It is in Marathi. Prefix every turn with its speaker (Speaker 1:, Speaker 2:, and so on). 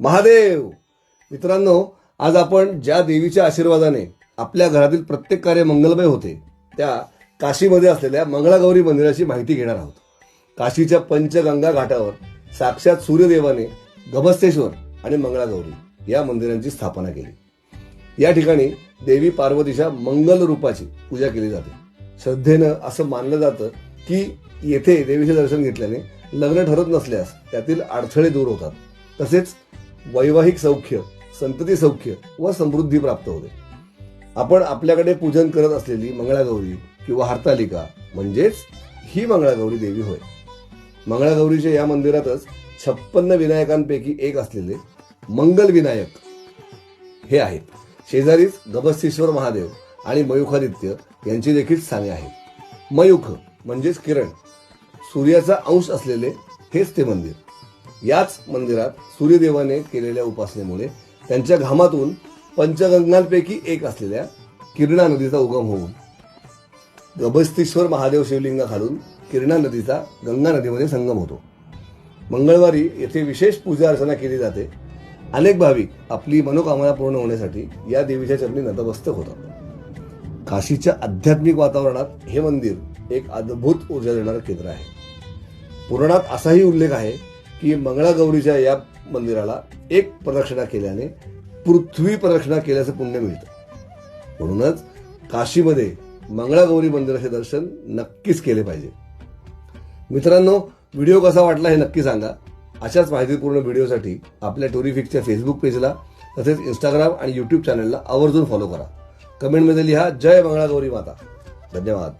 Speaker 1: महादेव. मित्रांनो, आज आपण ज्या देवीच्या आशीर्वादाने आपल्या घरातील प्रत्येक कार्य मंगलमय होते त्या काशीमध्ये असलेल्या मंगळागौरी मंदिराची माहिती घेणार आहोत. काशीच्या पंचगंगा घाटावर साक्षात सूर्यदेवाने गभस्तेश्वर आणि मंगळागौरी या मंदिरांची स्थापना केली. या ठिकाणी देवी पार्वतीच्या मंगल रूपाची पूजा केली जाते. श्रद्धेनं असं मानलं जातं की येथे देवीचे दर्शन घेतल्याने लग्न ठरत नसल्यास त्यातील अडथळे दूर होतात, तसेच वैवाहिक सौख्य, संतती सौख्य व समृद्धी प्राप्त होते. आपण आपल्याकडे पूजन करत असलेली मंगळागौरी किंवा हरतालिका म्हणजेच ही मंगळागौरी देवी होय. मंगळागौरीच्या या मंदिरातच 56 विनायकांपैकी एक असलेले मंगल विनायक हे आहेत. शेजारीच गभस्तेश्वर महादेव आणि मयुखादित्य यांची देखील स्थाने आहेत. मयुख म्हणजेच किरण, सूर्याचा अंश असलेले हेच ते मंदिर. याच मंदिरात सूर्यदेवाने केलेल्या उपासनेमुळे त्यांच्या घामातून पंचगंगांपैकी एक असलेल्या किरणा नदीचा उगम होऊन गभस्तेश्वर महादेव शिवलिंगाखालून किरणा नदीचा गंगा नदीमध्ये संगम होतो. मंगळवारी येथे विशेष पूजा अर्चना केली जाते. अनेक भाविक आपली मनोकामना पूर्ण होण्यासाठी या देवीच्या चरणी नतमस्तक होतात. काशीच्या आध्यात्मिक वातावरणात हे मंदिर एक अद्भुत ऊर्जा देणारं केंद्र आहे. पुराणात असाही उल्लेख आहे की मंगळागौरीच्या या मंदिराला एक प्रदक्षिणा केल्याने पृथ्वी प्रदक्षिणा केल्याचं पुण्य मिळतं. म्हणूनच काशीमध्ये मंगळागौरी मंदिराचे दर्शन नक्कीच केले पाहिजे. मित्रांनो, व्हिडिओ कसा वाटला हे नक्की सांगा. अशाच माहितीपूर्ण व्हिडिओसाठी आपल्या टोरीफिक्सच्या फेसबुक पेजला तसेच इंस्टाग्राम आणि यूट्यूब चॅनलला आवर्जून फॉलो करा. कमेंटमध्ये लिहा जय मंगळागौरी माता. धन्यवाद.